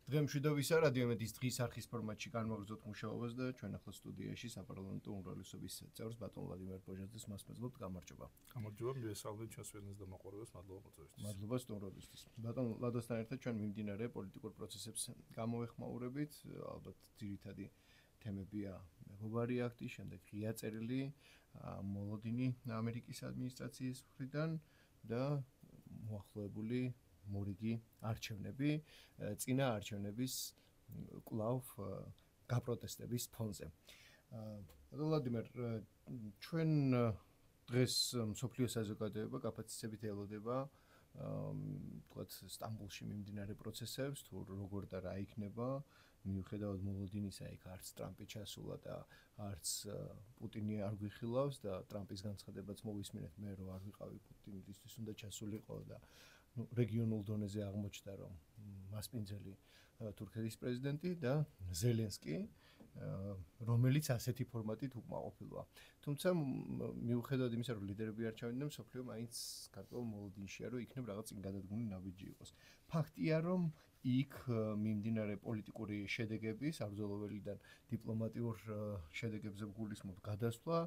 დღემშვიდობისა რადიომედის დღის არხის ფორმატში განმაგრძოთ მუშაობას და ჩვენ ახლა სტუდიაში საპარლამენტო უმრავლესობის წევრს ბატონ ვლადიმერ ბოჟაძეს მასმეძლობთ. გამარჯობა. გამარჯობა, მივესალმებით ჩვენს ვერნეს და მაყურებელს, მადლობა მოწვევისთვის. მადლობა სტუმრობისთვის. ბატონ ლადოსთან ერთად ჩვენ მიმდინარე პოლიტიკურ პროცესებს გამოვეხმაურებით, ალბათ ძირითადი თემებია მეგობარი აქტი, შემდეგ ღია წერილი, მოლოდინი ამერიკის ადმინისტრაციის მხრიდან და მოახლოებული მორიგი არჩევნები, წინა არჩევნების კვლავ გაპროტესტების ფონზე. ვლადიმერ, ჩვენ დღეს მსოფლიო საზოგადოება კაპაციტეტებით ელოდება თქვათ სტამბოლში მიმდინარე პროცესებს, თუ როგორ და რა იქნება, მიუხედავად მოლოდინისა, იქ არც ტრამპი ჩასულა და არც პუტინი არ გვიხილავს და ტრამპის განცხადებაც მოვისმინეთ მე, რომ არ ვიყავი პუტინისთვის უნდა ჩასულიყო და რეგიონულ დონეზე აღმოჩნდა, რომ მასპინძელი თურქეთის პრეზიდენტი და ზელენსკი, რომელიც ასეთი ფორმატით უკმაყოფილოა. თუმცა მიუხედავად იმისა, რომ ლიდერები არ ჩავიდნენ, მსოფლიო მაინც გარკვეულ მოლოდინშია, რომ იქნებ რაღაც წინ გადადგმული ნაბიჯი იყოს. ფაქტია, რომ იქ მიმდინარე პოლიტიკური შედეგების, საბრძოლველიდან დიპლომატიურ შედეგებზე გულისხმობ გადასვლა,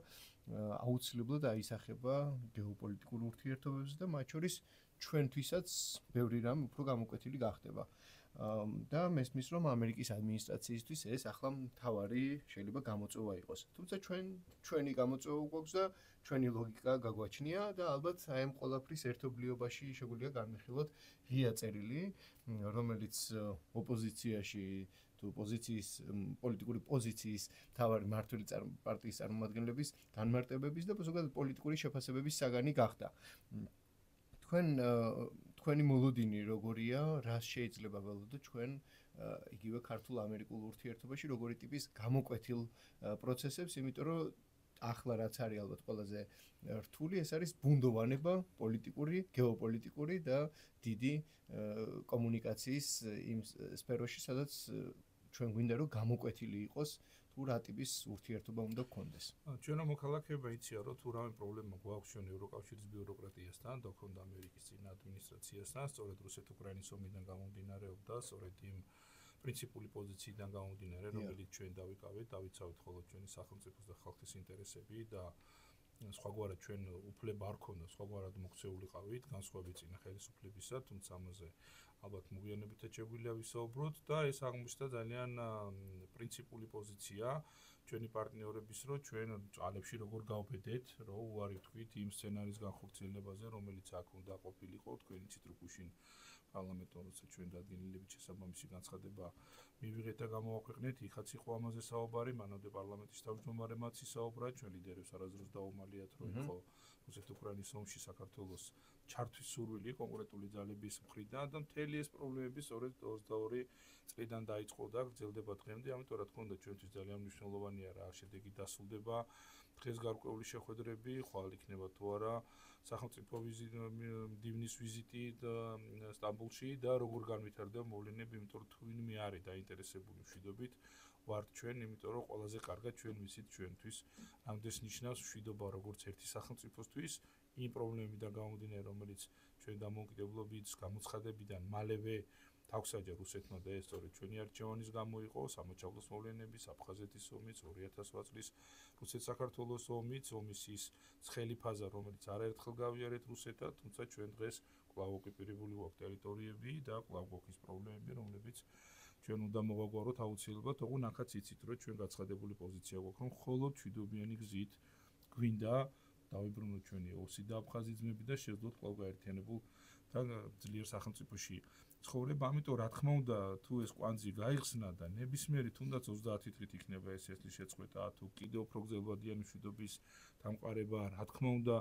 აუცილებლად აისახება გეოპოლიტიკურ ურთიერთობებზე და მათ შორის ჩვენთვისაც ბევრი რამ უფრო გამოკვეთილი გახდება. და მესმის, რომ ამერიკის ადმინისტრაციისთვის ეს ახლა მთავარი შეიძლება გამოწვევა იყოს. თუმცა ჩვენი გამოწვევა გვაქვს და ჩვენი ლოგიკა გაგვაჩნია და ალბათ აი ამ ყველაფრის ერთობლიობაში შეგვიძლია განვიხილოთ ღია წერილი, რომელიც ოპოზიციაში თუ პოზიციის პოლიტიკური პოზიციის მთავარი მმართველი პარტიის წარმომადგენლების განმარტებების და ზოგადად პოლიტიკური შეფასებების საგანი გახდა. თქვენი მოლოდინი როგორია, რას შეიძლება ველოდოთ ჩვენ იგივე ქართულ-ამერიკულ ურთიერთობაში, როგორი ტიპის გამოკვეთილ პროცესებს, იმიტომ რომ ახლა რაც არის ალბათ ყველაზე რთული, ეს არის ბუნდოვანება პოლიტიკური, გეოპოლიტიკური და დიდი კომუნიკაციის იმ სფეროში, სადაც ჩვენ გვინდა რომ გამოკვეთილი იყოს თუ რა ტიპის ურთიერთობა უნდა გქონდეს. ჩვენო მოქალაქეება იცია, რომ თუ რამე პრობლემა გვაქვს ჩვენ ევროკავშირის ბიუროკრატიასთან და გქონდა ამერიკის წინა ადმინისტრაციასთან, სწორედ რუსეთ-უკრაინის ომიდან გამომდინარეობდა, სწორედ იმ პრინციპული პოზიციიდან გამომდინარე, რომელიც ჩვენ დავიკავეთ, დავიცავთ მხოლოდ ჩვენი სახელმწიფოს და ხალხის ინტერესები და სხვაგვარად ჩვენ უფლება არ ქონდა, სხვაგვარად მოქცეულიყავით განსხვავებით წინა ხელისუფლებისა, თუმცა ამაზე ალბათ მოგვიანებითაც შეგვიძლია ვისაუბროთ და ეს აღმოჩნდა ძალიან პრინციპული პოზიცია ჩვენი პარტნიორების, რომ ჩვენ ძალებში როგორ გავბედეთ, რომ უარი ვთქვით იმ სცენარის განხორციელებაზე, რომელიც აქ უნდა ყოფილიყო, თქვენ იცით რომ გუშინ პარლამენტთან როცა ჩვენ დადგენილებით შესაბამისი განცხადება მივიღეთ და გამოვაქვეყნეთ, იქაც იყო ამაზე საუბარი, მანამდე პარლამენტის თავმჯდომარემაც ისაუბრა, ჩვენ ლიდერებს არასდროს დაუმალიათ, რომ იყო რუსეთ-უკრაინის ომში საქართველოს ჩართვის სურვილი კონკრეტული ძალების მხრიდან და მთელი ეს პრობლემები სწორედ 22 წლიდან დაიწყო და გრძელდება დღემდე, ამიტომ რა თქმა უნდა ჩვენთვის ძალიან მნიშვნელოვანია რა შედეგი დასრულდება დღეს გარკვეული შეხვედრები, ხვალ იქნება თუ არა სახელმწიფო მდივნის ვიზიტი სტამბოლში და როგორ განვითარდება მოვლენები, იმიტომ რომ თუ ვინმე არის დაინტერესებული მშვიდობით ვართ ჩვენ, იმიტომ რომ ყველაზე კარგად ჩვენ ვიცით ჩვენთვის ამდენს ნიშნავს მშვიდობა როგორც ერთი სახელმწიფოსთვის იმ პრობლემებიდან გამომდინარე, რომელიც ჩვენ დამოუკიდებლობის გამოცხადებიდან მალევე თავსაჯა რუსეთმა და ეს სწორედ ჩვენი არჩევანის გამო იყო, სამოჩავლოს მოვლენების, აფხაზეთის ომიც, 2008 წლის რუსეთ-საქართველოს ომიც, ომის ის ცხელი ფაზა, რომელიც არაერთხელ გავიარეთ რუსეთად, თუმცა ჩვენ დღეს კვლავ ოკუპირებული გვაქვს ტერიტორიები და კვლავ გვაქვს პრობლემები, რომლებიც ჩვენ უნდა მოვაგვაროთ აუცილებლად, თუმცა ახაც იცით, რომ ჩვენ გაცხადებული პოზიცია გვაქვს, რომ მხოლოდ მშვიდობიანი გზით გვინდა დავიბრუნოთ ჩვენი ოსი და აფხაზი ძმები და შევძლოთ კვლავ გაერთიანებულ და ძლიერ სახელმწიფოში ცხოვრება, ამიტომ რა თქმა უნდა, თუ ეს კვანძი გაიხსნა და ნებისმიერი თუნდაც 30 თვით იქნება ეს ესლის შეწყვეტა, თუ კიდევ უფრო გრძელვადიანი მშვიდობის დამყარება, რა თქმა უნდა,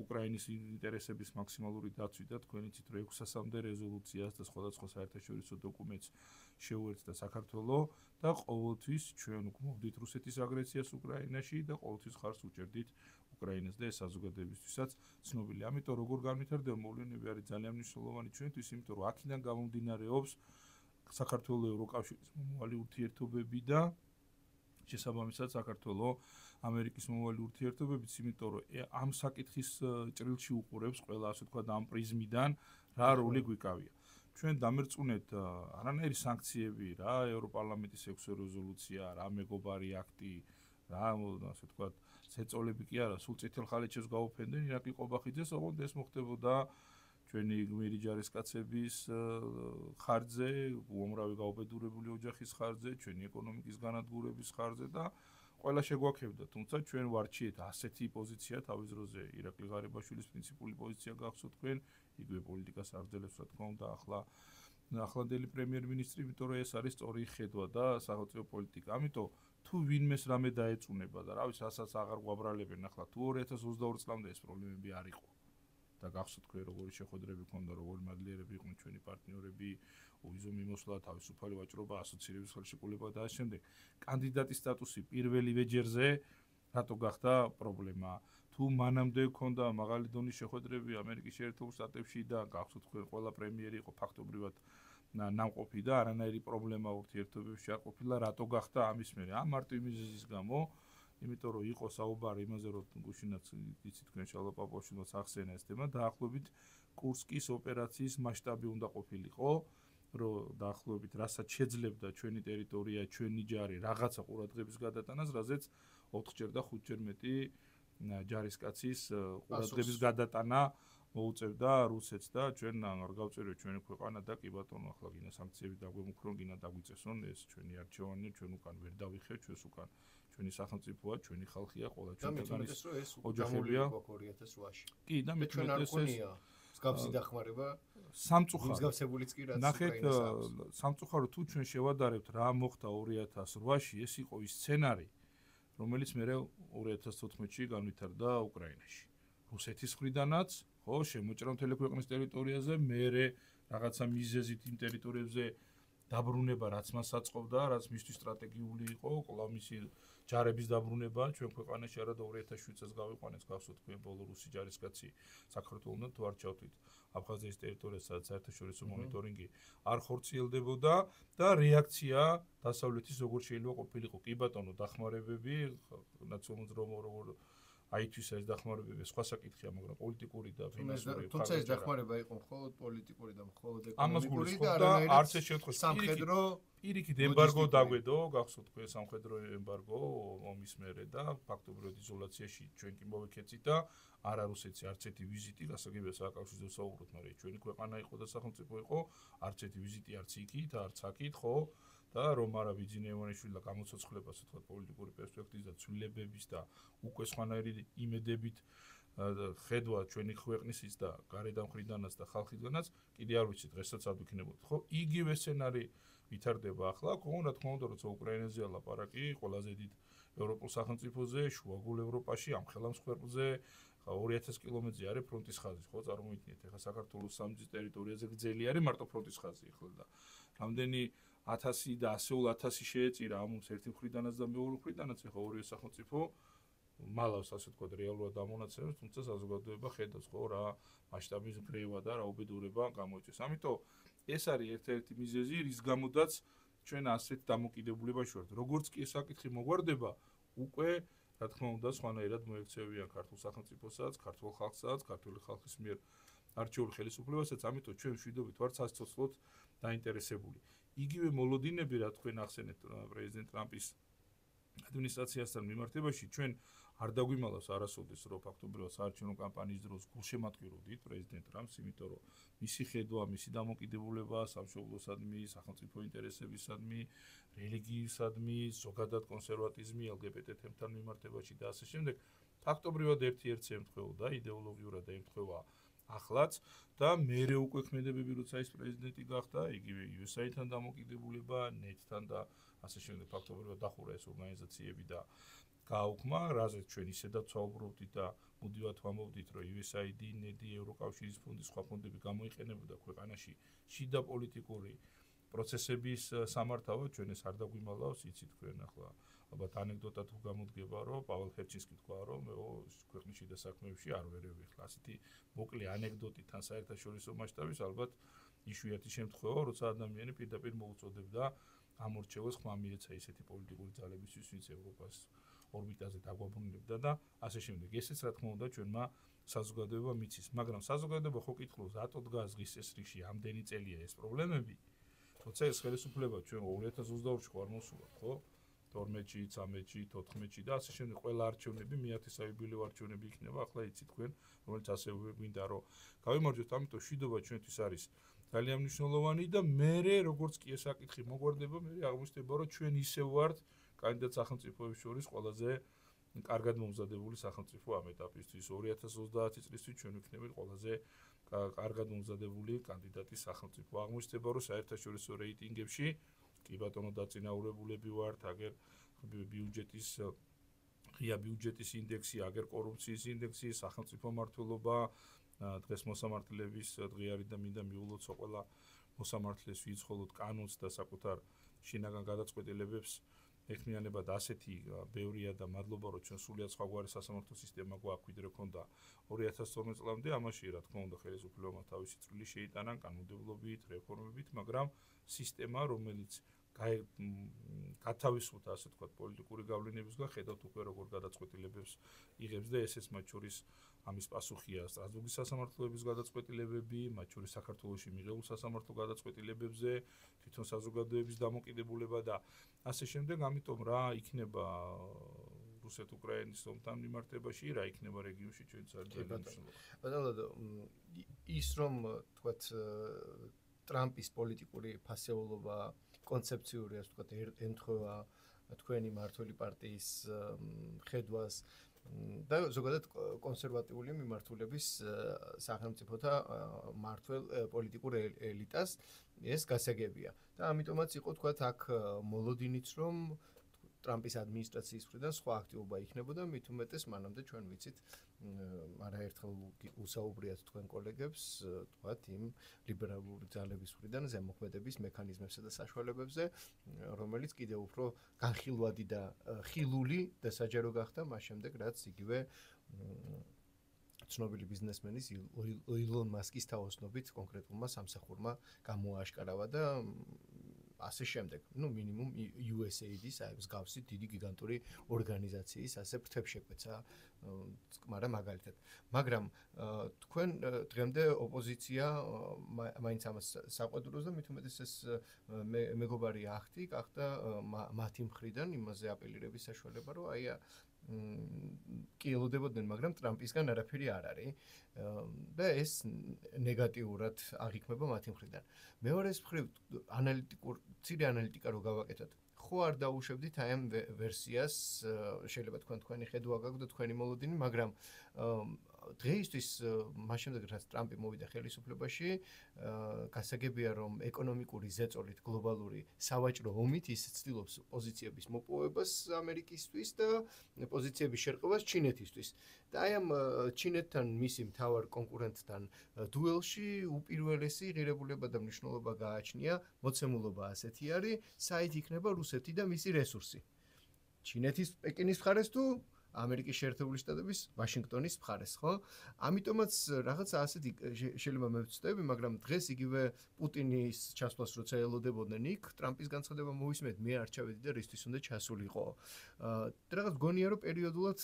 უკრაინის ინტერესების მაქსიმალური დაცვი და თქვენ იცით, რომ 600-მდე რეზოლუციას და სხვადასხვა საერთაშორისო დოკუმენტს შეუერთდა საქართველოს და ყოველთვის ჩვენ უკმოვდით რუსეთის აგრესიას უკრაინაში და ყოველთვის ხარს უჭერდით უკრაინას და ეს საზოგადოებისთვისაც ცნობილი. ამიტომ როგორ განვითარდება მოვლენები არის ძალიან მნიშვნელოვანი ჩვენთვის, იმიტომ რომ აქედან გამომდინარეობს საქართველოს ევროკავშირის მომავალი ურთიერთობები და შესაბამისად საქართველოს ამერიკის მომავალი ურთიერთობებიც, იმიტომ რომ ამ საკითხის ჭრილში უყურებს ყველა, ასე ვთქვათ, ამ პრიზმიდან რა როლი გვიკავია. ჩვენ დამერწმუნეთ არანაირი სანქციები რა ევროპარლამენტის 6 რეზოლუცია რა მეგობარი აქტი რა ასე ვთქვათ ზეწოლები კი არა სულ წითელ ხალიჩებს გაუფენდნენ ირაკლი ყობახიძეს ოღონდ ეს მოხდებოდა ჩვენი გმირი ჯარისკაცების ხარჯზე უამრავი გაუბედურებული ოჯახის ხარჯზე ჩვენი ეკონომიკის განადგურების ხარჯზე და ყველა შეგვაქებდა თუმცა ჩვენ ვარჩიეთ ასეთი პოზიცია თავის დროზე ირაკლი ღარიბაშვილის პრინციპული პოზიცია გახსოვთ თქვენ იგივე პოლიტიკას აღძელებს რა თქმა უნდა ახლანდელი პრემიერ-მინისტრი იმიტომ რომ ეს არის სწორი ხედვა და სახელმწიფო პოლიტიკა ამიტომ თუ ვინმეს რამე დაეწუნება და რა ვიცი რასაც აღარ გვაბრალებენ ახლა თუ 2022 წლამდე ეს პრობლემები არ იყო და გახსოვთ თქვენ როგორი შეხვედრები ქონდა როგორი მადლიერები იყვნენ ჩვენი პარტნიორები უიზო მიმოსვლა თავისუფალი ვაჭრობა ასოცირების ხელშეკრულება და ამ შემდეგ კანდიდატის სტატუსი პირველივე ჯერზე რატო გახდა პრობლემა თუ მანამდე ქონდა მაღალი დონის შეხვედრები ამერიკის შეერთებულ შტატებში და გახსოვთ თქვენ ყველა პრემიერი იყო ფაქტობრივად ნამყოფი და არანაირი პრობლემა ურთიერთობებში არ ყოფილა რატო გახდა ამის მერე ამ მარტივი მიზეზის გამო იმიტომ რომ იყო საუბარი იმაზე რომ გუშინაც იცით თქვენ შალოპაპოვშვილს ახსენა ეს თემა დაახლოებით კურსკის ოპერაციის მასშტაბი უნდა ყოფილიყო რომ დაახლოებით რასაც შეძლებდა ჩვენი ტერიტორია ჩვენი ჯარი რაღაცა ყურადღების გადატანას რაზეც 4ჯერ და 5ჯერ მეტი ჯარისკაცის ყურადღების გადატანა მოუწევდა რუსეთს და ჩვენ არ გავწერეთ ჩვენი ქვეყანა და კი ბატონო ახლა გინდა სანქციები დაგვემუქრონ გინდა დაგვიწესონ ეს ჩვენი არჩევანია ჩვენ უკან ვერ დავიხევ ჩვენს უკან ჩვენი სახელმწიფოა ჩვენი ხალხია ყველა ჩვენთაგანის ოჯახებია 2008-ში კი და მეტმეტეს ეს მსგავსი დახმარება სამწუხაროდ მსგავსებულიც კი რაც ნახეთ სამწუხაროდ თუ ჩვენ შევადარებთ რა მოხდა 2008-ში ეს იყო ის სცენარი რომელიც მე 2014-ში განვითარდა უკრაინაში რუსეთის მხრიდანაც ხო შემოჭრა მთელი ქვეყნის ტერიტორიაზე მე რაღაცა მიზეზით იმ ტერიტორიებზე დაბრუნება რაც მას აწყობდა რაც მისთვის სტრატეგიული იყო კვლავ მისი ჯარების დაბრუნება ჩვენ ქვეყანაში არა და 2007 წელს გავიყვანეს გახსოვთ თქვენ ბოლო რუსი ჯარისკაცი საქართველოსთან თუ არ ჩავთვით აფხაზეთის ტერიტორიაზე სადაც საერთაშორისო მონიტორინგი არ ხორციელდებოდა და რეაქცია დასავლეთის როგორ შეიძლება ყოფილიყო კი ბატონო დახმარებები ნაციონალურ როგორ აითვის ეს დახმარებები სხვა საკითხია მაგრამ პოლიტიკური და ფინანსური თუმცა ეს დახმარება იყო მხოლოდ პოლიტიკური და მხოლოდ ამას ეკონომიკური და არც ეს შემთხვევაში სამხედრო პირიქით ემბარგო დაგვედო გახსოვთ თქვენ სამხედრო ემბარგო ომის მერე და ფაქტობრივად იზოლაციაში ჩვენ კი მოვიქეცით და არა რუსეთში არც ერთი ვიზიტი გასაგებია სააკავშირო საუბრობთ მაგრამ ჩვენი ქვეყანა იყო და სახელმწიფო იყო არც ერთი ვიზიტი არც იქით არც აქით ხო და რომ არა ვიძინე ივანიშვილი და გამოცოცხლებას თქვა პოლიტიკური პერსპექტივის და ცვლილებების და უკვე სხვანაირი იმედებით ხედვა ჩვენი ქვეყნისის და გარედან მხრიდანაც და ხალხიდანაც კიდე არ ვიცი დღესაც არ ვიქნებოდით ხო იგივე სცენარი ვითარდება ახლა ხო რა თქმა უნდა როცა უკრაინაზეა ლაპარაკი ყველაზე დიდ ევროპულ სახელმწიფოზე შუაგულ ევროპაში ამ ხელამს ქვეყნზე 2000 კილომეტრზე არის ფრონტის ხაზი ხო წარმოიდგინეთ ეხლა საქართველოს სამჯის ტერიტორიაზე გრძელი არის მარტო ფრონტის ხაზი ეხლა და რამდენი 1000 და 100.000 შეეწირა ამს ერთი მხრიდანაც და მეორე მხრიდანაც ეხლა ორივე სახელმწიფო მალავს ასე ვთქვათ რეალურად ამონაცემებს თუმცა საზოგადოება ხედავს ხო რა მასშტაბის გრევა და რა უბედურება გამოიწვევს ამიტომ ეს არის ერთ-ერთი მიზეზი რის გამოდაც ჩვენ ასეთ დამოკიდებულებაში ვართ როგორც კი ეს საკითხი მოგვარდება უკვე რა თქმა უნდა სხვანაირად მოექცევიან ქართულ სახელმწიფოსაც ქართულ ხალხსაც ქართული ხალხის მიერ არჩეული ხელისუფლებასაც ამიტომ ჩვენ მშვიდობით ვართ სასიცოცხლოდ დაინტერესებული იგივე მოლოდინები რა თქვენ ახსენეთ პრეზიდენტ ტრამპის ადმინისტრაციასთან მიმართებაში ჩვენ არ დაგვიმალავს არასოდეს რომ ფაქტობრივად საარჩევნო კამპანიის დროს გულშემატკივრობდით პრეზიდენტ ტრამპს იმიტომ რომ მისი ხედვა მისი დამოკიდებულება სამშობლოსადმი სახელმწიფო ინტერესებისადმი რელიგიისადმი ზოგადად კონსერვატიზმი LGBT თემთან მიმართებაში და ასე შემდეგ ფაქტობრივად ერთ-ერთს ემთხვეოდა იდეოლოგიურად და ემთხვევა ახლაც და მერე უკვე ქმედებები როცა ის პრეზიდენტი გახდა იგივე USAID-თან დამოკიდებულება net-თან და ასე შემდეგ ფაქტობრივად დახურა ეს ორგანიზაციები და გააუქმა რაზეც ჩვენ ისედაც ვსაუბრობდით და მუდმივად ვამბობდით რომ USAID, NED, ევროკავშირის ფონდი სხვა ფონდები გამოიყენებოდა ქვეყანაში შიდა პოლიტიკური პროცესების სამართავად ჩვენ ეს არ დაგვიმალავს იცით თქვენ ახლა ალბათ ანეკდოტა თუ გამოდგება რომ პავალ ხერჩინსკი თქვა რომ ქვეყნის შიდა საქმეებში არ ვერევი ხლა ასეთი მოკლე ანეკდოტი თან საერთაშორისო მასშტაბის ალბათ იშვიათი შემთხვევა როცა ადამიანი პირდაპირ მოუწოდებდა ამორჩევას ხმა მიეცა ისეთი პოლიტიკური ძალებისთვის ვინც ევროპას ორბიტაზე დაგვაბრუნებდა და ასე შემდეგ. ესეც რა თქმა უნდა ჩვენმა საზოგადოება მიცის, მაგრამ საზოგადოება ხო კითხულობს, რატო დგას ღირს წესრიგში ამდენი წელია ეს პრობლემები? როცა ეს ხელისუფლება ჩვენ 2022-ში ხარ მოსულა, ხო? 12-ში, 13-ში, 14-ში და ასე შემდეგ ყველა არჩევნები მეათე საიუბილეო არჩევნები იქნება, ახლა იცით თქვენ, რომელიც ასე გვინდა რომ გავიმარჯვოთ, ამიტომ შვიდობა ჩვენთვის არის ძალიან მნიშვნელოვანი და მე როგორც კი ეს საკითხი მოგვარდება, მე აღმოჩნდება რომ ჩვენ ისევ ვართ კანდიდატ სახელმწიფოების შორის ყველაზე კარგად მომზადებული სახელმწიფო ამ ეტაპისთვის 2030 წლისთვის ჩვენ ვიქნებით ყველაზე კარგად მომზადებული კანდიდატი სახელმწიფო. აღმოჩნდება რომ საერთაშორისო რეიტინგებში კი ბატონო დაწინაურებულები ვართ, აგერ ბიუჯეტის ღია ბიუჯეტის ინდექსი, აგერ კორუფციის ინდექსი, სახელმწიფო მართლობა, დღეს მოსამართლეების დღე არის და მინდა მიულოთ ყველა მოსამართლეს ვიცხოლოთ კანონს და საკუთარ შინაგან გადაწყვეტილებებს ეხმიანება და ასეთი ბევრია და მადლობა რომ ჩვენ სულიად სხვაგვარი სასამართლო სისტემა გვაქვს ვიდრე ქონდა 2012 წლამდე. ამაში რა თქმა უნდა ხელისუფლებამ თავისი წვლილი შეიტანა კანონმდებლობით, რეფორმებით, მაგრამ სისტემა რომელიც გათავისუფლდა ასე თქვა პოლიტიკური გავლენებისგან, ხედავთ უკვე როგორ გადაწყვეტილებებს იღებს და ესეც მათ შორის ამის პასუხია სტრასბურგის სასამართლოების გადაწყვეტილებები, მათ შორის საქართველოში მიღებულ სასამართლო გადაწყვეტილებებზე, თვითონ საზოგადოების დამოკიდებულება და ასე შემდეგ. ამიტომ რა იქნება რუსეთ-უკრაინის ომთან მიმართებაში, რა იქნება რეგიონში ჩვენც არის ძალიან მნიშვნელოვანი. ბატონო, ის რომ თქვათ ტრამპის პოლიტიკური ფასეულობა კონცეფციური ასე ვთქვათ ემთხვევა თქვენი მმართველი პარტიის ხედვას და ზოგადად კონსერვატიული მიმართულების სახელმწიფოთა მმართველ პოლიტიკურ ელიტას ეს გასაგებია და ამიტომაც იყო თქვათ აქ მოლოდინიც რომ ტრამპის ადმინისტრაციის მხრიდან სხვა აქტივობა იქნებოდა, მით უმეტეს მანამდე ჩვენ ვიცით არაერთხელ უსაუბრიათ თქვენ კოლეგებს თქვათ იმ ლიბერალური ძალების მხრიდან ზემოქმედების მექანიზმებსა და საშუალებებზე, რომელიც კიდევ უფრო განხილვადი და ხილული და საჯარო გახდა მას შემდეგ, რაც იგივე ცნობილი ბიზნესმენის ილონ მასკის თაოსნობით კონკრეტულმა სამსახურმა გამოააშკარავა და ასე შემდეგ. მინიმუმ USAID-ის აი მსგავსი დიდი გიგანტური ორგანიზაციის ასე ფრთებშეკვეცა, მაგრამ მაგალითად. მაგრამ თქვენ დღემდე ოპოზიცია მაინც ამას საყვედურობს და მით უმეტეს ეს მეგობარი ახთი გახდა მათი მხრიდან იმაზე აპელირების საშუალება, რომ აი კი ელოდებოდნენ, მაგრამ ტრამპისგან არაფერი არ არის და ეს ნეგატიურად აღიქმება მათი მხრიდან. მეორეს მხრივ მცირე ანალიტიკა რო გავაკეთოთ, ხო არ დაუშვებდით აი ამ ვერსიას, შეიძლება თქვენი ხედვა გაქვთ და თქვენი მოლოდინი, მაგრამ დღეისთვის მას შემდეგ რაც ტრამპი მოვიდა ხელისუფლებაში, გასაგებია რომ ეკონომიკური ზეწოლით გლობალური სავაჭრო ომით ის ცდილობს პოზიციების მოპოვებას ამერიკისთვის და პოზიციების შერყევას ჩინეთისთვის. და აი ამ ჩინეთთან მისი მთავარ კონკურენტთან დუელში უპირველესი ღირებულება და მნიშვნელობა გააჩნია, მოცემულობა ასეთი არის, საით იქნება რუსეთი და მისი რესურსი. ჩინეთის პეკინის მხარეს თუ ამერიკის შეერთებული შტატების ვაშინგტონის მხარეს, ხო? ამიტომაც რაღაცა ასეთი შეიძლება მე ვცდები, მაგრამ დღეს იგივე პუტინის ჩასვლას როცა ელოდებოდნენ იქ, ტრამპის განცხადება მოვისმენთ, მე არ ჩავედი და რისთვის უნდა ჩასულიყო. რაღაც გონია რომ პერიოდულად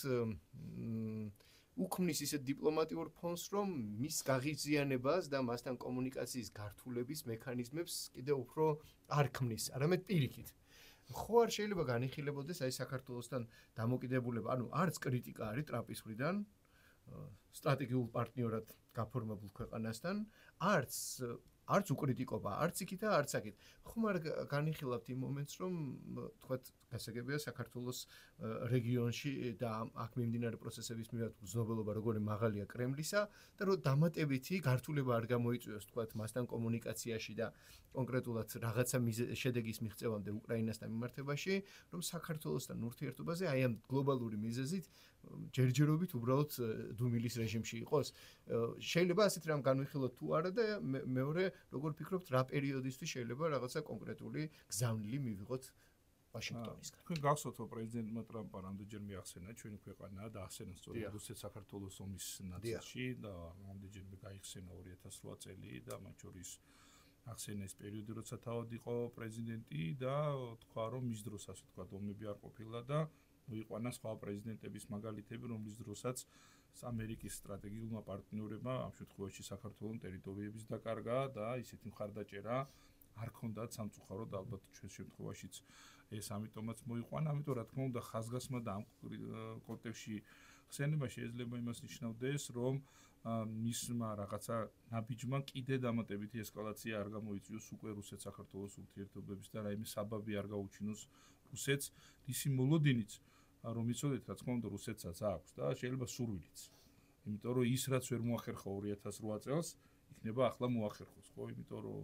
უქმნის ისეთ დიპლომატიურ ფონს, რომ მის გაღიზიანებას და მასთან კომუნიკაციის გართულების მექანიზმებს კიდევ უფრო არ ქმნის, არამედ პირიქით. ხო არ შეიძლება განიხილებოდეს აი საქართველოსთან დამოკიდებულება, ანუ არც კრიტიკა არის ტრამპის მხრიდან სტრატეგიულ პარტნიორად გაფორმებულ ქვეყანასთან, არც უკრიტიკობა, არც იქით და არც აქეთ. ხომ არ განიხილავთ იმ მომენტს, რომ თქვათ გასაგებია საქართველოს რეგიონში და აქ მიმდინარე პროცესების მიმართ უზნობელობა როგორი მაღალია კრემლისა და რომ დამატებითი გართულება არ გამოიწვიოს თქვათ მასთან კომუნიკაციაში და კონკრეტულად რაღაცა შედეგის მიღწევამდე უკრაინასთან მიმართებაში, რომ საქართველოსთან ურთიერთობაზე აი ამ გლობალური მიზეზით ჯერჯერობით უბრალოდ დუმილის რეჟიმში იყოს. შეიძლება ასეთ რამ განვიხილოთ თუ არა და მეორე როგორ ფიქრობთ რა პერიოდისთვის შეიძლება რაღაცა კონკრეტული გზავნილი მივიღოთ ვაშინგტონისგან. თქვენ გახსოვთ რომ პრეზიდენტმა ტრამპმა რამდენჯერ მიახსენა ჩვენი ქვეყანა და ახსენა სწორედ რუსეთ-საქართველოს ომის ნაწილში და რამდენჯერმე გაიხსენა 2008 წელი და მათ შორის ახსენა ეს პერიოდი როცა თავად იყო პრეზიდენტი და თქვა რომ მის დროს ასე თქვა ომები არ ყოფილა და მოიყვანა სხვა პრეზიდენტების მაგალითები, რომლის დროსაც ამერიკის სტრატეგიულმა პარტნიორებმა ამ შემთხვევაში საქართველოს ტერიტორიების დაკარგა და ისეთი მხარდაჭერა არ ქონდათ სამწუხაროდ ალბათ ჩვენ შემთხვევაშიც ეს ამიტომაც მოიყვანა, ამიტომ რა თქმა უნდა ხაზგასმა და ამ კონტექსტში ხსენება შეიძლება იმას ნიშნავდეს, რომ მისმა რაღაცა ნაბიჯმა კიდე დამატებითი ესკალაცია არ გამოიწვიოს უკვე რუსეთ-საქართველოს ურთიერთობების და რაიმე საბაბი არ გაუჩინოს რუსეთს, ისი მოლოდინიც რომ იცოდეთ, რა თქმა უნდა რუსეთსაც აქვს და შეიძლება სურვილიც. იმიტომ რომ ის რაც ვერ მოახერხა 2008 წელს, იქნება ახლა მოახერხოს, ხო? იმიტომ რომ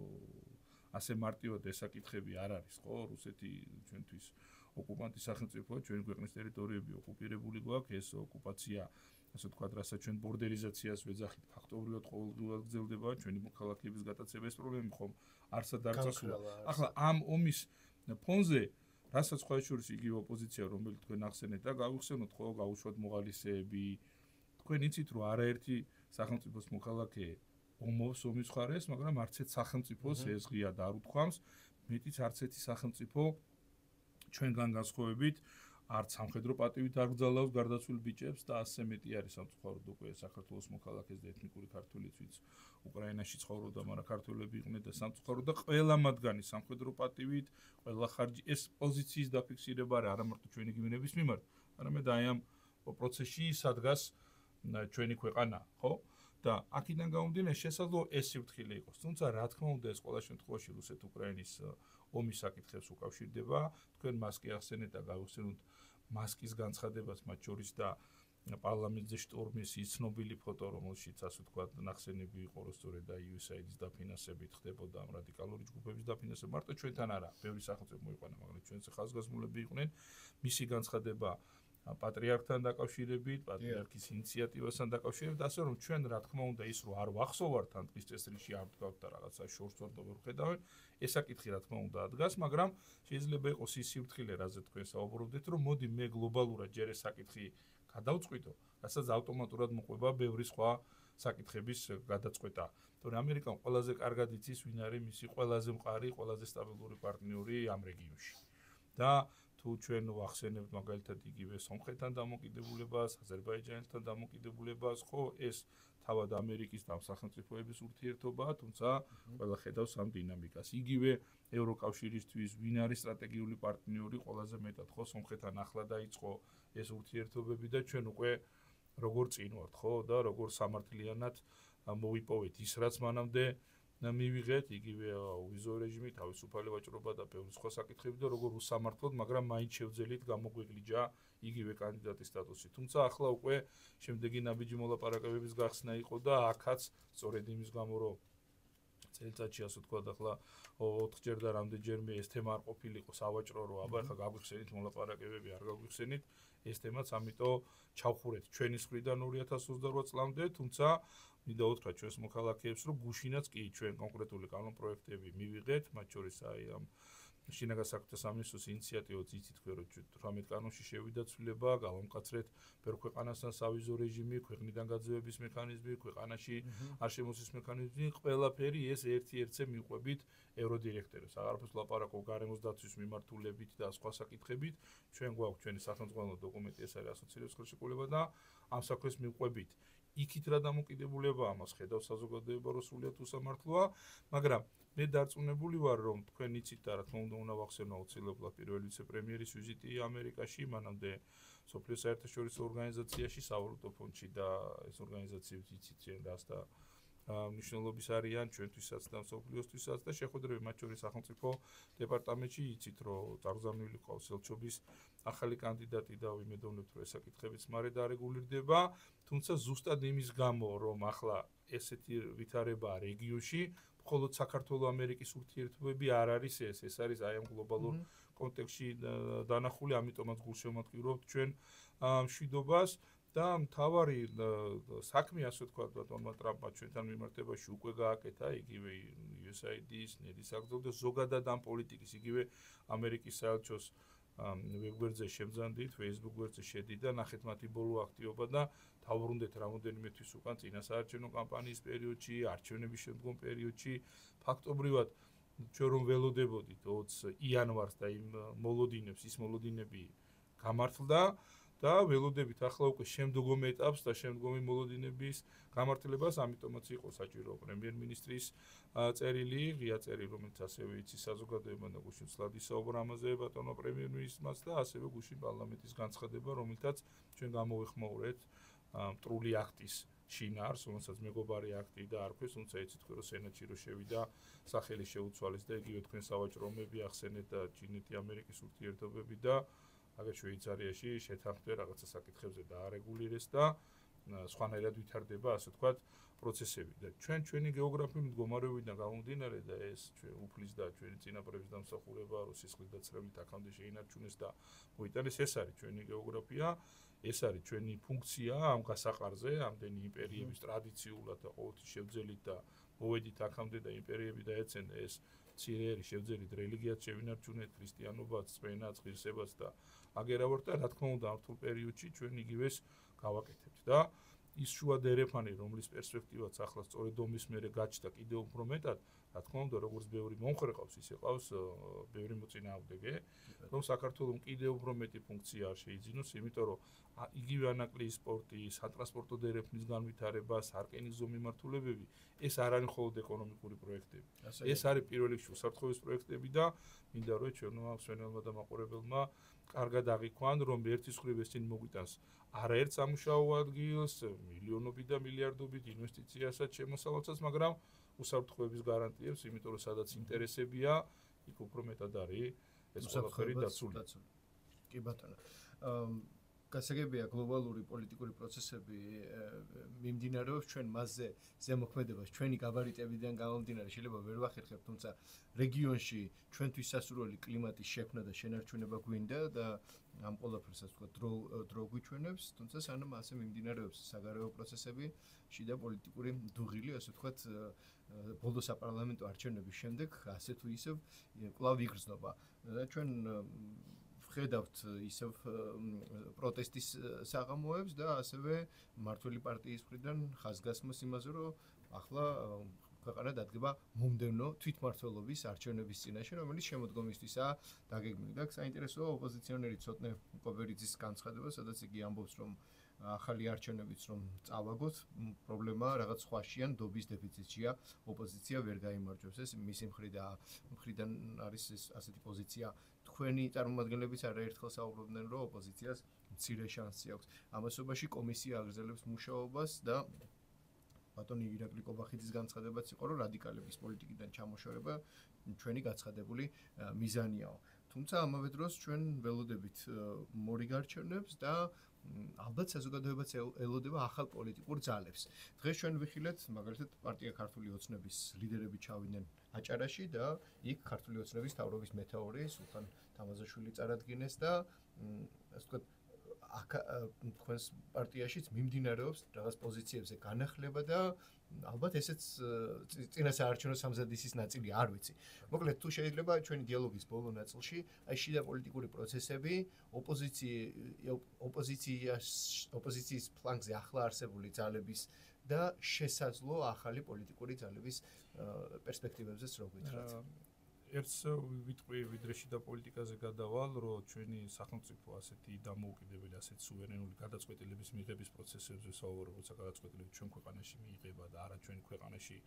ასე მარტივად ეს საკითხები არ არის, ხო? რუსეთი ჩვენთვის ოკუპანტის სახელმწიფოა, ჩვენი ქვეყნის ტერიტორიები ოკუპირებული გვაქვს, ეს ოკუპაცია ასე ვთქვათ, რასაც ჩვენ ბორდერიზაციას ვეძახით, ფაქტობრივად ყოველდღიურად გრძელდება, ჩვენი მოქალაქეების გატაცება ეს პრობლემები ხომ არსად არ წასულა. ახლა ამ ომის ფონზე რასაც სხვა შორის იგივე ოპოზიცია, რომელიც თქვენ ახსენეთ და გავიხსენოთ, ხო, გაუშვათ მოღალისეები. თქვენ იცით, რომ არაერთი სახელმწიფოს მოქალაქე ომობს ომის მხარეს, მაგრამ არც ერთ სახელმწიფოს ეს ღია და არ უთქვამს, მეტიც არც ერთი სახელმწიფო ჩვენგან განსხვავებით არც სამხედრო პატივით არ გძალავს გარდაცვლილ ბიჭებს და ასე მეტი არის სამწუხაროდ უკვე საქართველოს მოქალაქეს და ეთნიკური ქართველიც, ვინც უკრაინაში ცხოვრობდა, მაგრამ ქართველები იყვნენ და სამწუხაროდ და ყველა მათგანი სამხედრო პატივით, ყველა ხარჯი ეს პოზიციის დაფიქსირება არა მარტო ჩვენი გმირების მიმართ, არამედ აი ამ პროცესში სადგას ჩვენი ქვეყანა, ხო? და აქედან გამომდინარე შესაძლოა ეს სიფრთხილე იყოს. თუმცა რა თქმა უნდა ეს ყველა შემთხვევაში რუსეთ-უკრაინის ომის საკითხებს უკავშირდება. თქვენ მას კი ახსენეთ და გავიხსენოთ მასკის განცხადებაც მათ შორის და პარლამენტზე შტორმის ის ცნობილი ფოტო, რომელშიც ასე ვთქვათ ნახსენები იყო, რომ სწორედ და USAID-ის დაფინანსებით ხდებოდა ამ რადიკალური ჯგუფების დაფინანსება. მარტო ჩვენთან არა, ბევრი სახელმწიფო მოიყვანა, მაგრამ ჩვენს ხაზგასმულები იყვნენ. მისი განცხადება პატრიარქთან დაკავშირებით, პატრიარქის ინიციატივასთან დაკავშირებით, ასე რომ ჩვენ რა თქმა უნდა ის რომ არ ვახსოვართ ან ტყის წესრიგში არ ვდგავთ და რაღაცა შორს ვარ და ვერ ხედავენ, ეს საკითხი რა თქმა უნდა ადგას, მაგრამ შეიძლება იყოს ის სიფრთხილე, რაზე თქვენ საუბრობდით, რომ მოდი მე გლობალურად ჯერ ეს საკითხი გადავწყვიტო, რასაც ავტომატურად მოყვება ბევრი სხვა საკითხების გადაწყვეტა. თორე ამერიკამ ყველაზე კარგად იცის, ვინ არის მისი ყველაზე მყარი, ყველაზე სტაბილური პარტნიორი ამ რეგიონში. და თუ ჩვენ ვახსენებთ მაგალითად იგივე სომხეთთან დამოკიდებულებას, აზერბაიჯანეთთან დამოკიდებულებას, ხო, ეს თავად ამერიკის და სახელმწიფოების ურთიერთობაა, თუმცა ყველა ხედავს ამ დინამიკას. იგივე ევროკავშირისთვის ვინ არის სტრატეგიული პარტნიორი, ყველაზე მეტად ხო, სომხეთთან ახლა დაიწყო ეს ურთიერთობები და ჩვენ უკვე როგორ წინ ვართ, ხო, და როგორ სამართლიანად მოვიპოვეთ ის რაც მანამდე მივიღეთ იგივე ვიზო რეჟიმი, თავისუფალი ვაჭრობა და ბევრი სხვა საკითხები და როგორ უსამართლოდ, მაგრამ მაინც შევძელით გამოგვეგლიჯა იგივე კანდიდატის სტატუსი. თუმცა ახლა უკვე შემდეგი ნაბიჯი მოლაპარაკებების გახსნა იყო და აქაც სწორედ იმის გამო, რომ წელიწადში ასე ვთქვათ, ახლა 4ჯერ და რამდენჯერმე ეს თემა არ ყოფილიყო სავაჭრო, რომ აბა ახლა გაგვიხსენით მოლაპარაკებები, არ გაგვიხსენით ეს თემაც, ამიტომ ჩავხურეთ ჩვენის მხრიდან 2028 წლამდე, თუმცა მინდა უთხრა ჩვენს მოქალაქეებს, რომ გუშინაც კი ჩვენ კონკრეტული კანონპროექტები მივიღეთ, მათ შორის აი ამ შინაგან საქმეთა სამინისტროს ინიციატივაც იცით თქვენ, რომ 18 კანონში შევიდა ცვლილება, გავამკაცრეთ ბევრ ქვეყანასთან სავიზო რეჟიმი, ქვეყნიდან გაძევების მექანიზმი, ქვეყანაში არ შემოსვლის მექანიზმი, ყველაფერი ეს ერთ-ერთზე მიყვებით ევროდირექტორებს. აღარაფერს ვლაპარაკობ გარემოს დაცვის მიმართულებით და სხვა საკითხებით. ჩვენ გვაქვს ჩვენი სახელმწიფო დოკუმენტი, ეს არის ასოცირების ხელშეკრულება და ამ საქმეს მიყვებით. იქით რა დამოკიდებულება ამას ხედავს საზოგადოება, რომ სულიად უსამართლოა, მაგრამ მე დარწმუნებული ვარ, რომ თქვენ იცით და რა თქმა უნდა ვახსენო აუცილებლად პირველი ვიცე-პრემიერის ვიზიტი ამერიკაში, მანამდე სოფლიო საერთაშორისო ორგანიზაციაში, სავალუტო ფონდში და ეს ორგანიზაციები იცით რას და მნიშვნელობის არიან ჩვენთვისაც და სოფლიოსთვისაც და შეხვედრები მათ შორის სახელმწიფო დეპარტამენტში იცით, რომ წარგზავნილი ყავს ელჩობის ახალი კანდიდატი და ვიმედოვნებთ, რომ ეს საკითხებიც მარე დარეგულირდება, თუმცა ზუსტად იმის გამო, რომ ახლა ესეთი ვითარებაა რეგიონში, მხოლოდ საქართველო-ამერიკის ურთიერთობები არ არის ეს არის აი ამ გლობალურ კონტექსტში დანახული, ამიტომაც გულშემატკივრობთ ჩვენ მშვიდობას და მთავარი საქმე, ასე ვთქვათ, ბატონმა ტრამპმა ჩვენთან მიმართებაში უკვე გააკეთა, იგივე USAID-ის, ნედის აგზოლ და ზოგადად ამ პოლიტიკის, იგივე ამერიკის საელჩოს ვებგვერდზე შემძანდით, Facebook გვერდზე შედი და ნახეთ მათი ბოლო აქტივობა და დავბრუნდეთ რამოდენიმე თვის უკან წინასაარჩევნო კამპანიის პერიოდში, არჩევნების შემდგომ პერიოდში, ფაქტობრივად ჩვენ რომ ველოდებოდით 20 იანვარს და იმ მოლოდინებს, ის მოლოდინები გამართლდა და ველოდებით ახლა უკვე შემდგომ ეტაპს და შემდგომი მოლოდინების გამართლებას, ამიტომაც იყო საჭირო პრემიერ-მინისტრის წერილი, ღია წერილი, რომელიც ასევე იცის საზოგადოებამ და გუშინ ცლად ისაუბრა ამაზე ბატონო პრემიერ-მინისტრმაც და ასევე გუშინ პარლამენტის განცხადება, რომელთაც ჩვენ გამოვეხმაურეთ მტრული აქტის შინაარს, რომელსაც მეგობარი აქტი და არქვეს, თუმცა იცით თქვენ რომ სენატში რო შევიდა, სახელი შეუცვალეს და იგივე თქვენ სავაჭრო ომები ახსენეთ და ჩინეთი ამერიკის ურთიერთობები და აგერ შვეიცარიაში შეთანხმდა რაღაცა საკითხებზე დაარეგულირეს და სხვანაირად ვითარდება, ასე ვთქვათ, პროცესები და ჩვენი გეოგრაფიული მდგომარეობიდან გამომდინარე და ეს ჩვენ უფლის და ჩვენი წინაპრების დამსახურება, რომ სისხლის დაცრევით აქამდე შეინარჩუნეს და მოიტანეს, ეს არის ჩვენი გეოგრაფია, ეს არის ჩვენი ფუნქცია ამ გასაყარზე, ამდენი იმპერიების ტრადიციულად და ყოველთვის შევძელით და მოვედით აქამდე და იმპერიები დაეცენა ეს მცირეერი შევძელით რელიგიაც შევინარჩუნეთ, ქრისტიანობაც, წმენაც, ღირსებაც და აგერავოთ და რა თქმა უნდა ამ რთულ პერიოდში ჩვენ იგივეს გავაკეთებთ და ის შუა დერეფანი, რომლის პერსპექტივაც ახლა სწორედ ომის მერე გაჩნდა კიდევ უფრო მეტად, რა თქმა უნდა, როგორც ბევრი მომხრე ყავს, ისე ყავს ბევრი მოწინააღმდეგე, რომ საქართველოს კიდევ უფრო მეტი ფუნქცია არ შეიძინოს, იმიტომ რომ იგივე ანაკლიის სპორტი, სატრანსპორტო დერეფნის განვითარება, სარკინიგზო მიმართულებები, ეს არ არის მხოლოდ ეკონომიკური პროექტები. ეს არის პირველ რიგში უსაფრთხოების პროექტები და მინდა რომ ჩვენმა მსმენელმა და მაყურებელმა კარგად აღიქვან, რომ ერთის მხრივ ესენი მოგვიტანს არაერთ სამუშაო ადგილს, მილიონობით და მილიარდობით ინვესტიციასაც, შემოსავალსაც, მაგრამ უსაფრთხოების გარანტიებს, იმიტომ რომ სადაც ინტერესებია, იქ უფრო მეტად არის ეს ყველაფერი დაცული. კი ბატონო. გასაგებია გლობალური პოლიტიკური პროცესები მიმდინარეობს ჩვენ მასზე ზემოქმედებას ჩვენი გაბარიტებიდან გამომდინარე შეიძლება ვერ ვახერხებთ, თუმცა რეგიონში ჩვენთვის სასურველი კლიმატის შექმნა და შენარჩუნება გვინდა და ამ ყველაფერსაც თქვა დრო გვიჩვენებს, თუმცა სანამ ასე მიმდინარეობს საგარეო პროცესები, შიდა პოლიტიკური დუღილი, ასე ვთქვათ, ბოლო საპარლამენტო არჩევნების შემდეგ ასე თუ ისევ კვლავ იგრძნობა. და ჩვენ ხედავთ ისევ პროტესტის საღამოებს და ასევე მმართველი პარტიის მხრიდან ხაზგასმას იმაზე, რომ ახლა ქვეყანა დადგება მომდევნო თვითმმართველობის არჩევნების წინაშე, რომელიც შემოდგომისთვისაა დაგეგმილი. და საინტერესოა ოპოზიციონერი ცოტნე კობერიძის განცხადება, სადაც იგი ამბობს, რომ ახალი არჩევნებიც რომ წავაგოთ, პრობლემა რაღაც სხვაშია, დობის დეფიციტშია, ოპოზიცია ვერ გაიმარჯვებს. ეს მისი მხრიდან არის ეს ასეთი პოზიცია. თქვენი წარმომადგენლებიც არაერთხელ საუბრობდნენ, რომ ოპოზიციას მცირე შანსი აქვს. ამასობაში კომისია აგრძელებს მუშაობას და ბატონი ირაკლი კობახიძის განცხადებაც იყო, რომ რადიკალების პოლიტიკიდან ჩამოშორება ჩვენი გაცხადებული მიზანიაო. თუმცა ამავე დროს ჩვენ ველოდებით მორიგ არჩევნებს და ალბათ საზოგადოებაც ელოდება ახალ პოლიტიკურ ძალებს. დღეს ჩვენ ვიხილეთ, მაგალითად, პარტია ქართული ოცნების ლიდერები ჩავიდნენ აჭარაში და იქ ქართული ოცნების მთავრობის მეთაური სულხან თამაზაშვილი წარადგინეს და ასე ვთქვათ, თქვენს პარტიაშიც მიმდინარეობს რაღაც პოზიციებზე განახლება და ალბათ ესეც წინა საარჩევნო სამზადისის ნაწილი არ ვიცი. მოკლედ თუ შეიძლება ჩვენი დიალოგის ბოლო ნაწილში აი შიდა პოლიტიკური პროცესები ოპოზიციის ფლანგზე ახლა არსებული ძალების და შესაძლო ახალი პოლიტიკური ძალების პერსპექტივებზეც რო გითხრათ. ერთს ვიტყვი ვიდრე შიდა პოლიტიკაზე გადავალ, რომ ჩვენი სახელმწიფო ასეთი დამოუკიდებელი, ასეთი სუვერენული გადაწყვეტილების მიღების პროცესებზე საუბრობ, როცა გადაწყვეტილები ჩვენ ქვეყანაში მიიღება და არა ჩვენი ქვეყანაში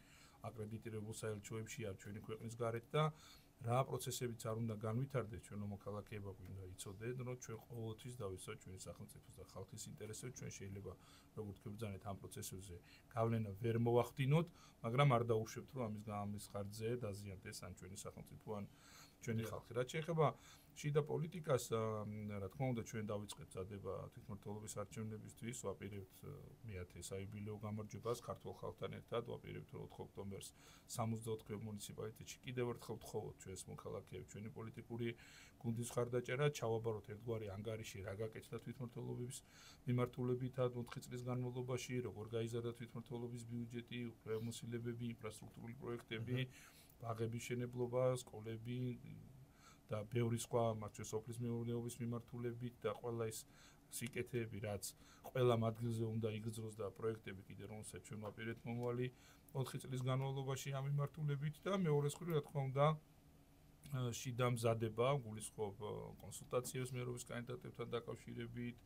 აკრედიტირებულ საელჩოებში, არ ჩვენი ქვეყნის გარეთ და რა პროცესებიც არ უნდა განვითარდეს, ჩვენო მოქალაქეება გვინდა იცოდეთ, რომ ჩვენ ყოველთვის დავიცავთ ჩვენი სახელმწიფოს და ხალხის ინტერესებს, ჩვენ შეიძლება როგორც გვიბრძანეთ ამ პროცესებზე გავლენა ვერ მოვახდინოთ, მაგრამ არ დაუშვებთ, რომ ამის ხარჯზე დაზიანდეს ან ჩვენი სახელმწიფო ან ჩვენი ხალხი. რაც შეეხება შიდა პოლიტიკას, რა თქმა უნდა, ჩვენ დავიწყეთ წადება თვითმმართველობის არჩევნებისთვის, ვაპირებთ მე-10 საიუბილეო გამარჯვებას ქართულ ხალხთან ერთად, ვაპირებთ 4 ოქტომბერს 64 მუნიციპალიტეტში კიდევ ერთხელ ვთხოვოთ ჩვენს მოქალაქეებს, ჩვენი პოლიტიკური გუნდის ხარდაჭერა, ჩავაბაროთ ერთგვარი ანგარიში, რა გაკეთდა თვითმმართველობის მიმართულებითად 4 წლის განმავლობაში, როგორ გაიზარდა თვითმმართველობის ბიუჯეტი, უფლებამოსილებები, ინფრასტრუქტურული პროექტები, ბაღების შენებლობა, სკოლები და ბევრი სხვა მართლაც სოფლის მეურნეობის მიმართულებით და ყველა ის სიკეთეები, რაც ყველა ადგილზე უნდა იგრძნოს და პროექტები კიდე რომელსაც ჩვენ ვაპირებთ მომავალი 4 წლის განმავლობაში ამ მიმართულებით და მეორე მხრივ, რა თქმა უნდა, შიდა მზადება, გულისხმობ კონსულტაციებს მერობის კანდიდატებთან დაკავშირებით,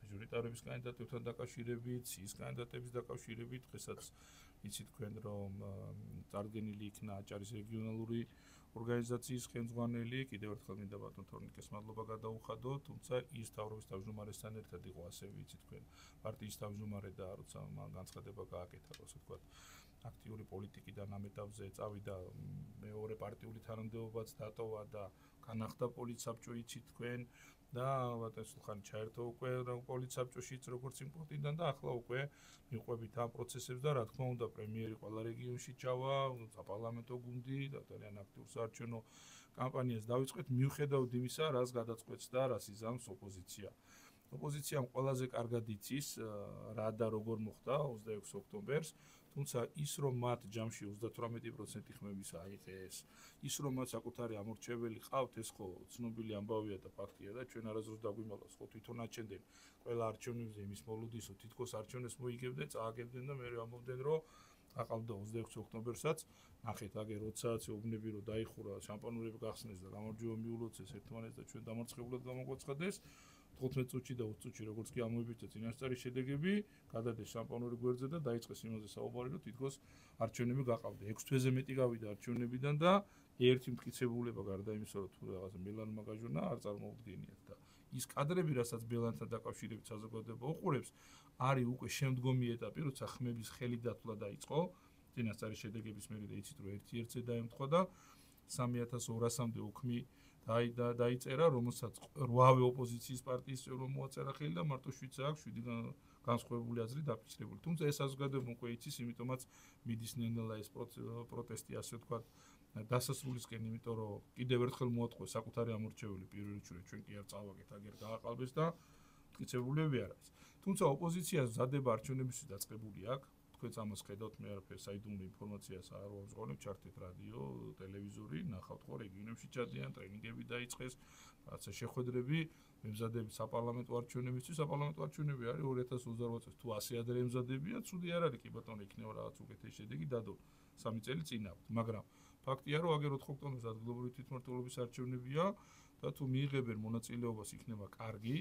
მაჟორიტარების კანდიდატებთან დაკავშირებით, ცის კანდიდატების დაკავშირებით, დღესაც იცით თქვენ რომ წარდგენილი იქნა აჭარის რეგიონალური ორგანიზაციის ხელმძღვანელი, კიდევ ერთხელ მინდა ბატონ თორნიკეს მადლობა გადაუხადო, თუმცა ის თავრობის თავმჯდომარესთან ერთად იყო ასევე იცით თქვენ პარტიის თავმჯდომარე და როცა მან განცხადება გააკეთა, ასე ვთქვათ, აქტიური პოლიტიკიდან ამ ეტაპზე წავიდა მეორე პარტიული თანამდებობაც დატოვა და განახდა პოლიცსაბჭო იცით თქვენ და ალბათ სულხანი ჩაერთო უკვე პოლიცსაბჭოშიც როგორც იმ პორტიდან და ახლა უკვე მიყვებით ამ პროცესებს და რა თქმა უნდა პრემიერი ყველა რეგიონში ჩავა, საპარლამენტო გუნდი და ძალიან აქტიურ საარჩევნო კამპანიას დავიწყეთ მიუხედავად იმისა, რაც გადაწყვეტს და რას იზამს ოპოზიცია. ოპოზიციამ ყველაზე კარგად იცის რა და როგორ მოხდა 26 ოქტომბერს, თუმცა ის რომ მათ ჯამში 38% ხმების აიღეს, ის რომ მათ საკუთარი ამორჩეველი ყავთ, ეს ხო ცნობილი ამბავია და ფაქტია და ჩვენ არასდროს დაგვიმალავს ხო თვითონ აჩენდნენ ყველა არჩევნებზე იმის მოლუდისო თითქოს არჩევნებს მოიგებდნენ, წააგებდნენ და მე ამბობდნენ რომ აყავდა 26 ოქტომბერსაც, ნახეთ აგე როდესაც უბნები რომ დაიხურა, შამპანურები გახსნეს და გამარჯვება მიულოცეს ერთმანეთს და ჩვენ დამარცხებულად გამოგვაცხადეს 15 წუთში და 20 წუთში როგორც კი ამოიბიძა წინასწარი შედეგები, გადადეს შამპანური გვერდზე და დაიწყეს იმაზე საუბარი, რომ თითქოს არჩევნები გაყავდა. 6 თვეზე მეტი გავიდა არჩევნებიდან და ერთი მტკიცებულება გარდა იმისა, რომ თუ რაღაცა მილანმა გაჟურნა არ წარმოუდგენიათ და ის კადრები, რასაც ბელანთან დაკავშირებით საზოგადოება უყურებს, არის უკვე შემდგომი ეტაპი, როცა ხმების ხელი დათვლა დაიწყო, წინასწარი შედეგების მერე და იცით რომ ერთ-ერთზე დაემთხვა და 3200-მდე უქმი დაიწერა, რომელსაც 8 ოპოზიციის პარტიის წევრმა მოაწერა ხელი და მარტო 7 აქვს 7 განსხვავებული აზრი დაფიქსირებული. თუმცა ეს საზოგადოება უკვე იცის, იმიტომაც მიდის ნელ-ნელა ეს პროტესტი, ასე ვთქვათ, დასასრულისკენ, იმიტომ რომ კიდევ ერთხელ მოატყუეს საკუთარი ამორჩეველი პირველ რიგში, ჩვენ კი არ წავაგეთ, აგერ გააყალბეს და მტკიცებულებები არ არის. თუმცა ოპოზიცია მზადება არჩევნებისთვის დაწყებული აქვს. თქვენც ამას ხედავთ, მე არაფერს საიდუმლო ინფორმაციას არ ვამჟღავნებ, ჩართეთ რადიო, ტელევიზორი, ნახავთ ხო რეგიონებში ჩადიან, ტრენინგები დაიწყეს, რაღაცა შეხვედრები, მემზადები საპარლამენტო არჩევნებისთვის, საპარლამენტო არჩევნები არის 2028 წელს. თუ ასე ადრე ემზადებია, ცუდი არ არის, კი ბატონო, იქნება რაღაც უკეთესი შედეგი დადო 3 წელი წინავთ, მაგრამ ფაქტია, რომ აგერ 4 ოქტომბერს ადგილობრივი თვითმმართველობის არჩევნებია და თუ მიიღებენ მონაწილეობას იქნება კარგი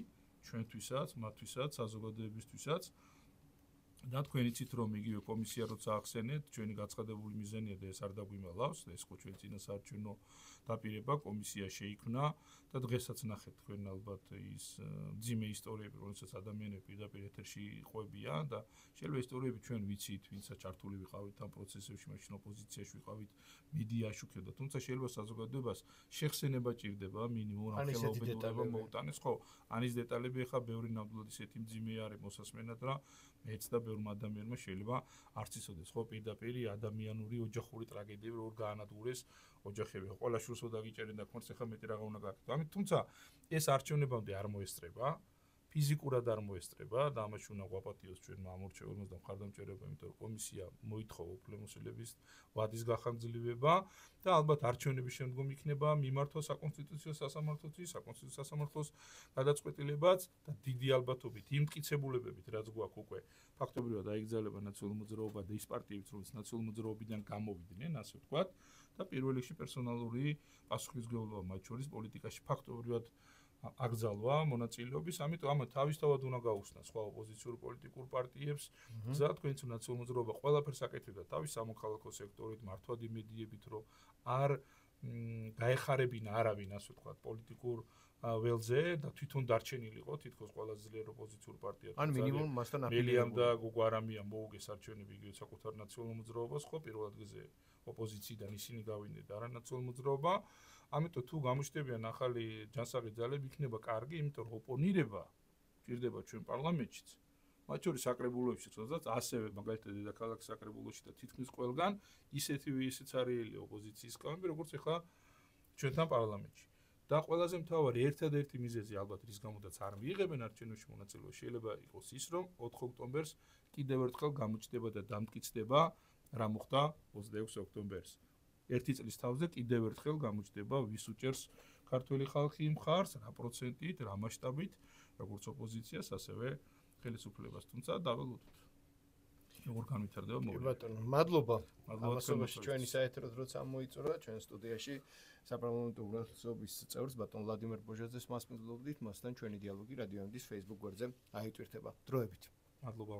ჩვენთვისაც, მათთვისაც, საზოგადოებისთვისაც. და თქვენ იცით რომ იგივე კომისია როცა ახსენეთ, ჩვენი გაცხადებული მიზანია და ეს არ დაგვიმალავს, ეს ხო ჩვენ წინა საარჩევნო დაპირება კომისია შეიქმნა და დღესაც ნახეთ თქვენ ალბათ ის ძიმე ისტორიები, რომელსაც ადამიანები პირდაპირ ეთერში ყვებიან და შეიძლება ისტორიები ჩვენ ვიცით, ვინცა ჩართული ვიყავით ამ პროცესებში, მაშინ ოპოზიციაში ვიყავით, მედიაში ვხედავთ, თუმცა შეიძლება საზოგადოებას შეხსენება ჭირდება მინიმუმ ამ ხელოვნებობა მოუტანეს, ხო? ანის დეტალები ახლა ბევრი ნამდვილად ისეთი მძიმე არის მოსასმენად რა მეც და ბევრმა ადამიანმა შეიძლება არც იცოდეს ხო პირდაპირ ადამიანური ოჯახური ტრაგედიები როგორ გაანადგურეს ოჯახები ყველა შურსო დაგიჭერენ და ხმარს ახლა მეტი რაღა უნდა გაკეთო. ამით თუმცა ეს არჩევნებამდე არ მოესწრება, ფიზიკურად არ მოესწრება და ამაში უნდა გვაპატიოს ჩვენმა ამორჩეველმა და მხარდამჭერებმა, იმიტომ რომ კომისია მოითხოვა უფლებამოსილების ვადის გახანგრძლივება და ალბათ არჩევნების შემდგომ იქნება მიმართვა საკონსტიტუციო სასამართლოთი, საკონსტიტუციო სასამართლოს გადაწყვეტილებაც და დიდი ალბათობით იმ მტკიცებულებებით, რაც გვაქვს უკვე ფაქტობრივად აიგზავნება ნაციონალური მოძრაობა და ის პარტიებიც, რომელიც ნაციონალური მოძრაობიდან გამოვიდნენ, ასე ვთქვათ, და პირველ რიგში პერსონალური პასუხისმგებლობა მათ შორის პოლიტიკაში ფაქტობრივად აკრძალვა მონაწილეობის, ამიტომ ამ თავისთავად უნდა გაუხსნა სხვა ოპოზიციურ პოლიტიკურ პარტიებს, გზა თქვენც ნაციონალური მოძრაობა ყველაფერს აკეთებდა თავის სამოქალაქო სექტორით, მართვადი მედიებით, რომ არ გაეხარებინა არავინ, ასე ვთქვათ, პოლიტიკურ ველზე და თვითონ დარჩენილიყო თითქოს ყველაზე ძლიერ ოპოზიციურ პარტიად. ან მინიმუმ მასთან აფილიამ და გოგო არამია მოუგეს არჩევნები იგივე საკუთარ ნაციონალურ მოძრაობას, ხო პირველ ადგილზე ოპოზიციიდან ისინი გავიდნენ და არანაციონალურ მოძრაობა. ამიტომ თუ გამოჩნდებიან ახალი ჯანსაღი ძალები, იქნება კარგი, იმიტომ რომ ოპონირება ჭირდება ჩვენ პარლამენტშიც. მათ შორის საკრებულოებში, სადაც ასევე მაგალითად დედაქალაქ საკრებულოში და თითქმის ყველგან ისეთივე ისიც არის ოპოზიციის კამები, როგორც ახლა ჩვენთან პარლამენტში. და ყველაზე მთავარი ერთადერთი მიზეზი ალბათ რის გამოდაც არ მიიღებენ არჩევნებში მონაწილეობა შეიძლება იყოს ის, რომ 4 ოქტომბერს კიდევ ერთხელ გამოჩნდება და დამტკიცდება რა მოხდა 26 ოქტომბერს. ერთი წლის თავზე კიდევ ერთხელ გამოჩნდება ვის უჭერს ქართველი ხალხი მხარს, რა პროცენტით, რა მასშტაბით, როგორც ოპოზიციას, ასევე ხელისუფლებას, თუმცა დაველოდოთ. როგორ განვითარდება კი მოვლენები. ბატონო, მადლობა. მადლობა ამასობაში ჩვენი საეთერო დროც ამოიწურა ჩვენ სტუდიაში საპარლამენტო უმრავლესობის წევრს ბატონ ვლადიმერ ბოჟაძეს მასპინძლობდით, მასთან ჩვენი დიალოგი რადიო ამდის Facebook გვერდზე აიტვირთება. დროებით. მადლობა.